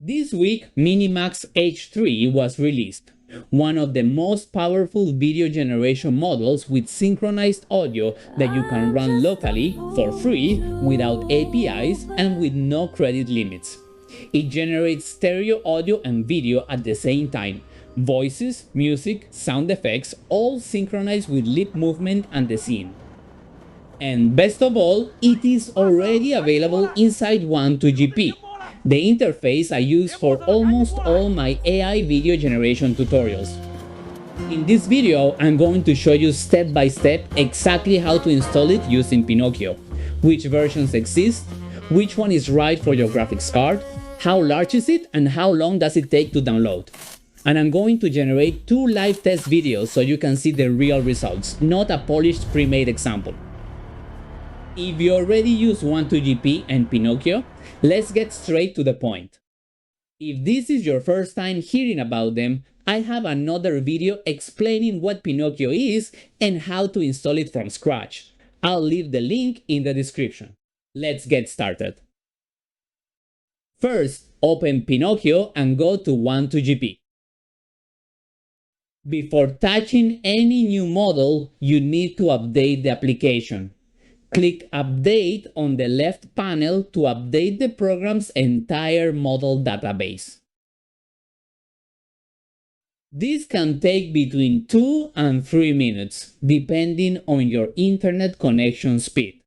This week, Minimax H3 was released, one of the most powerful video generation models with synchronized audio that you can run locally for free without APIs and with no credit limits. It generates stereo audio and video at the same time. Voices, music, sound effects, all synchronized with lip movement and the scene. And best of all, it is already available inside Wan2GP, the interface I use for almost all my AI video generation tutorials. In this video, I'm going to show you step by step exactly how to install it using Pinokio, which versions exist, which one is right for your graphics card, how large is it, and how long does it take to download. And I'm going to generate 2 live test videos so you can see the real results, not a polished pre-made example. If you already use Wan2GP and Pinokio, let's get straight to the point. If this is your first time hearing about them, I have another video explaining what Pinokio is and how to install it from scratch. I'll leave the link in the description. Let's get started. First, open Pinokio and go to Wan2GP. Before touching any new model, you need to update the application. Click Update on the left panel to update the program's entire model database. This can take between 2 and 3 minutes, depending on your internet connection speed.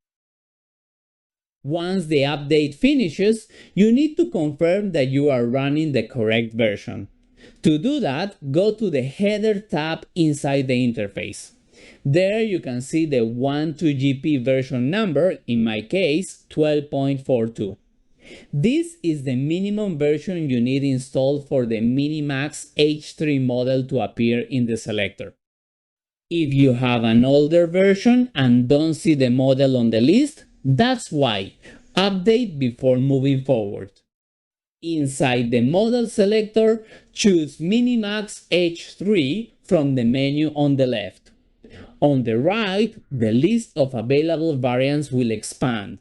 Once the update finishes, you need to confirm that you are running the correct version. To do that, go to the Header tab inside the interface. There you can see the Wan2GP version number, in my case 12.42. This is the minimum version you need installed for the Minimax H3 model to appear in the selector. If you have an older version and don't see the model on the list, that's why. Update before moving forward. Inside the model selector, choose Minimax H3 from the menu on the left. On the right, the list of available variants will expand.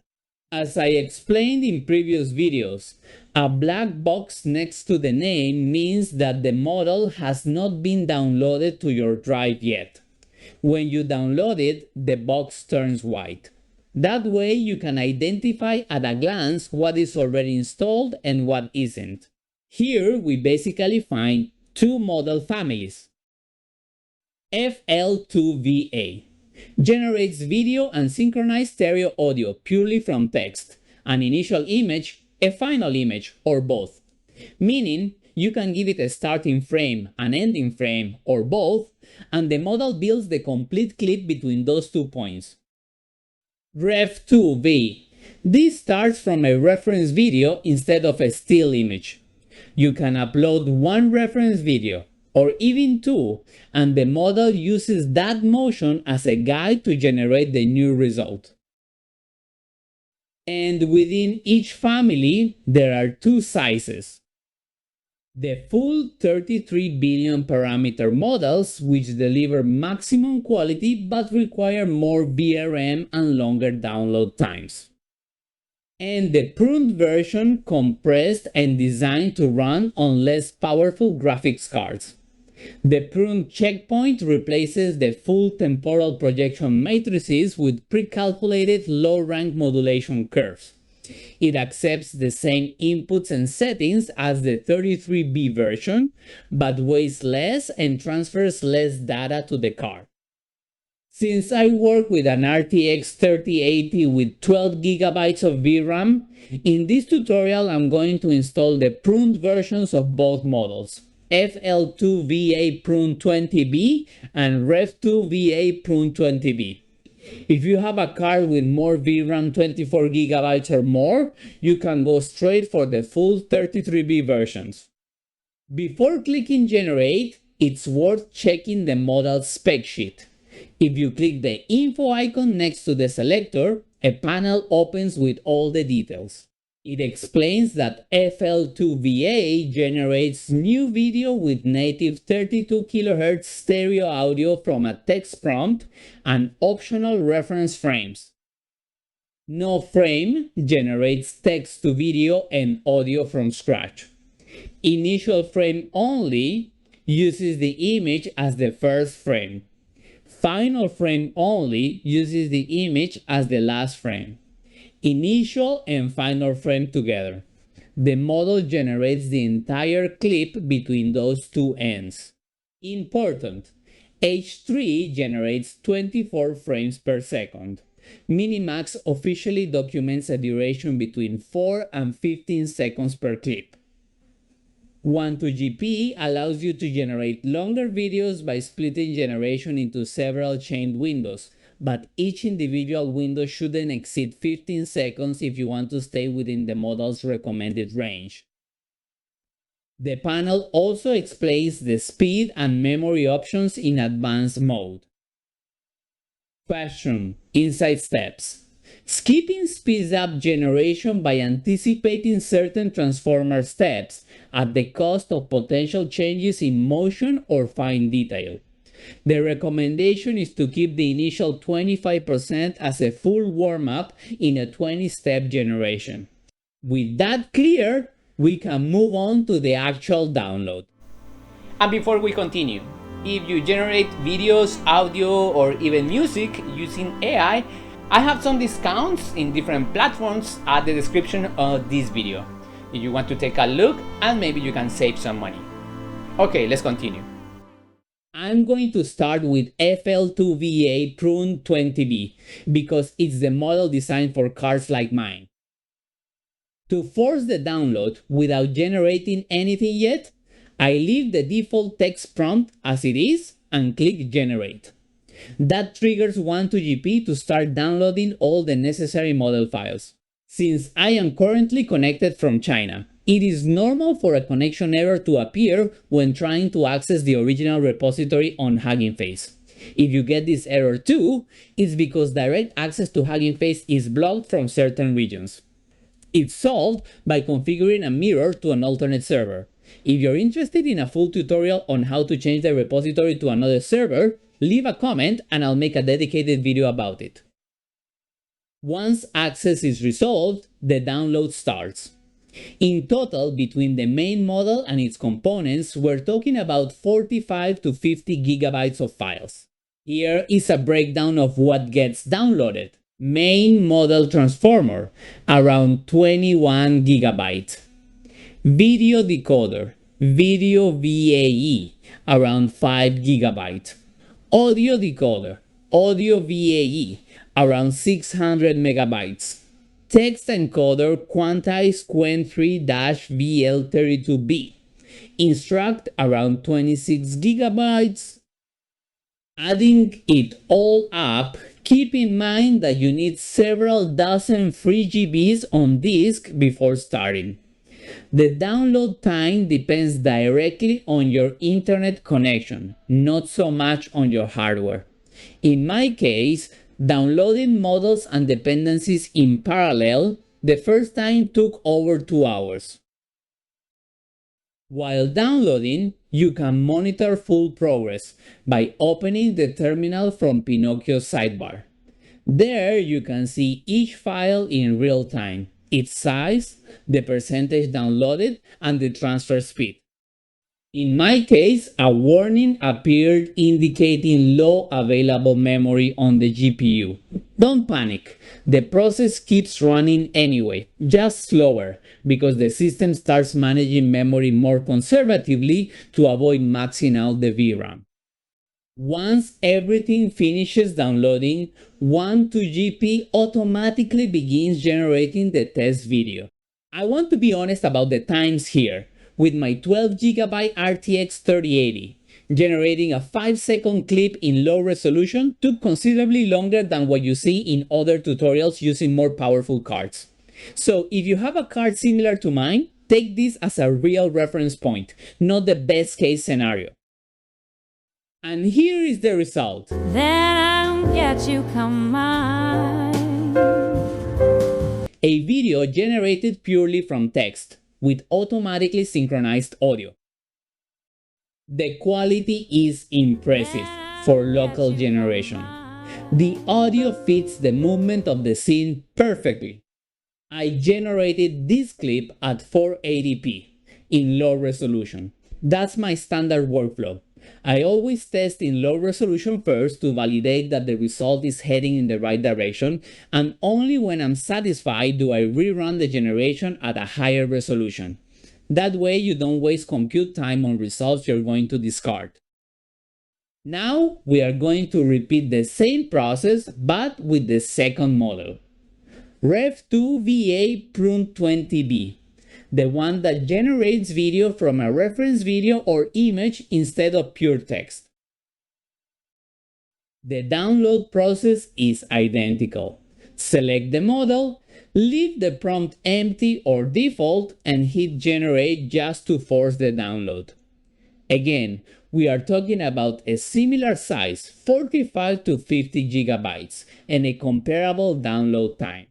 As I explained in previous videos, a black box next to the name means that the model has not been downloaded to your drive yet. When you download it, the box turns white. That way you can identify at a glance what is already installed and what isn't. Here we basically find 2 model families. FL2VA generates video and synchronized stereo audio purely from text, an initial image, a final image, or both. Meaning, you can give it a starting frame, an ending frame, or both, and the model builds the complete clip between those 2 points. Ref2V. This starts from a reference video instead of a still image. You can upload 1 reference video, or even 2, and the model uses that motion as a guide to generate the new result. And within each family, there are 2 sizes. The full 33 billion parameter models, which deliver maximum quality but require more VRM and longer download times. And the pruned version, compressed and designed to run on less powerful graphics cards. The pruned checkpoint replaces the full temporal projection matrices with pre-calculated low-rank modulation curves. It accepts the same inputs and settings as the 33B version, but weighs less and transfers less data to the card. Since I work with an RTX 3080 with 12 GB of VRAM, in this tutorial I'm going to install the pruned versions of both models. FL2VA Pruned 20B and Ref2VA Pruned 20B. If you have a card with more VRAM, 24 GB or more, you can go straight for the full 33B versions. Before clicking Generate, it's worth checking the model's spec sheet. If you click the info icon next to the selector, a panel opens with all the details. It explains that FL2VA generates new video with native 32 kHz stereo audio from a text prompt and optional reference frames. No Frame generates text to video and audio from scratch. Initial frame only uses the image as the first frame. Final frame only uses the image as the last frame. Initial and final frame together. The model generates the entire clip between those two ends. Important: H3 generates 24 frames per second. Minimax officially documents a duration between 4 and 15 seconds per clip. Wan2GP allows you to generate longer videos by splitting generation into several chained windows, but each individual window shouldn't exceed 15 seconds if you want to stay within the model's recommended range. The panel also explains the speed and memory options in advanced mode. Question: Inside steps. Skipping speeds up generation by anticipating certain transformer steps at the cost of potential changes in motion or fine detail. The recommendation is to keep the initial 25% as a full warm-up in a 20-step generation. With that clear, we can move on to the actual download. And before we continue, if you generate videos, audio, or even music using AI, I have some discounts in different platforms at the description of this video. If you want to take a look, and maybe you can save some money. Okay, let's continue. I'm going to start with FL2VA Pruned 20B because it's the model designed for cars like mine. To force the download without generating anything yet, I leave the default text prompt as it is and click Generate. That triggers Wan2GP to start downloading all the necessary model files. Since I am currently connected from China, it is normal for a connection error to appear when trying to access the original repository on Hugging Face. If you get this error too, it's because direct access to Hugging Face is blocked from certain regions. It's solved by configuring a mirror to an alternate server. If you're interested in a full tutorial on how to change the repository to another server, leave a comment and I'll make a dedicated video about it. Once access is resolved, the download starts. In total, between the main model and its components, we're talking about 45 to 50 gigabytes of files. Here is a breakdown of what gets downloaded. Main model transformer, around 21 gigabytes. Video decoder, video VAE, around 5 gigabytes. Audio decoder, audio VAE, around 600 megabytes. Text encoder quantized Quen3-VL32B. Instruct around 26 gigabytes. Adding it all up, keep in mind that you need several dozen free GBs on disk before starting. The download time depends directly on your internet connection, not so much on your hardware. In my case, downloading models and dependencies in parallel, the first time took over 2 hours. While downloading, you can monitor full progress by opening the terminal from Pinokio's sidebar. There you can see each file in real time, its size, the percentage downloaded, and the transfer speed. In my case, a warning appeared indicating low available memory on the GPU. Don't panic, the process keeps running anyway, just slower, because the system starts managing memory more conservatively to avoid maxing out the VRAM. Once everything finishes downloading, Wan2GP automatically begins generating the test video. I want to be honest about the times here. With my 12GB RTX 3080, generating a 5-second clip in low resolution took considerably longer than what you see in other tutorials using more powerful cards. So if you have a card similar to mine, take this as a real reference point, not the best case scenario. And here is the result. Then I'll get you, come on. A video generated purely from text, with automatically synchronized audio. The quality is impressive for local generation. The audio fits the movement of the scene perfectly. I generated this clip at 480p. in low resolution. That's my standard workflow. I always test in low resolution first to validate that the result is heading in the right direction, and only when I'm satisfied do I rerun the generation at a higher resolution. That way you don't waste compute time on results you're going to discard. Now we are going to repeat the same process but with the second model. Rev2VA Pruned 20B, the one that generates video from a reference video or image instead of pure text. The download process is identical. Select the model, leave the prompt empty or default, and hit generate just to force the download. Again, we are talking about a similar size, 45 to 50 gigabytes, and a comparable download time.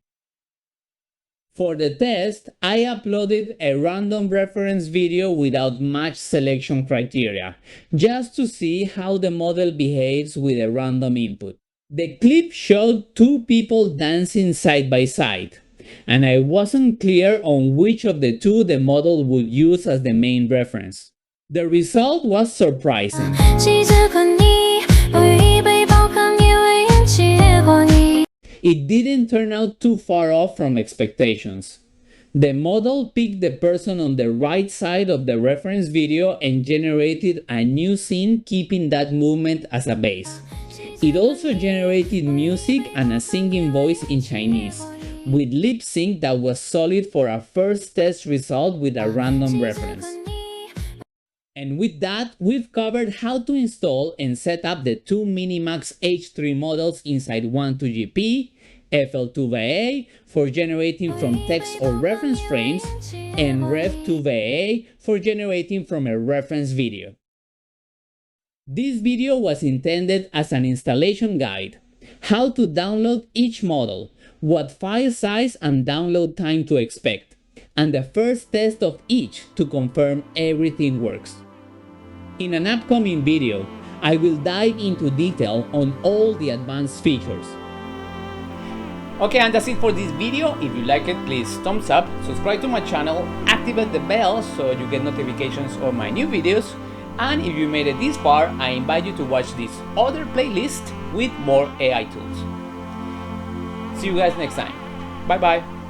For the test, I uploaded a random reference video without much selection criteria, just to see how the model behaves with a random input. The clip showed two people dancing side by side, and I wasn't clear on which of the two the model would use as the main reference. The result was surprising. It didn't turn out too far off from expectations. The model picked the person on the right side of the reference video and generated a new scene keeping that movement as a base. It also generated music and a singing voice in Chinese, with lip sync that was solid for a first test result with a random reference. And with that, we've covered how to install and set up the two Minimax H3 models inside Wan2GP, FL2VA for generating from text or reference frames, and Rev2VA for generating from a reference video. This video was intended as an installation guide, how to download each model, what file size and download time to expect, and the first test of each to confirm everything works. In an upcoming video, I will dive into detail on all the advanced features. Okay, and that's it for this video. If you like it, please thumbs up, subscribe to my channel, activate the bell so you get notifications of my new videos, and if you made it this far, I invite you to watch this other playlist with more AI tools. See you guys next time. Bye bye.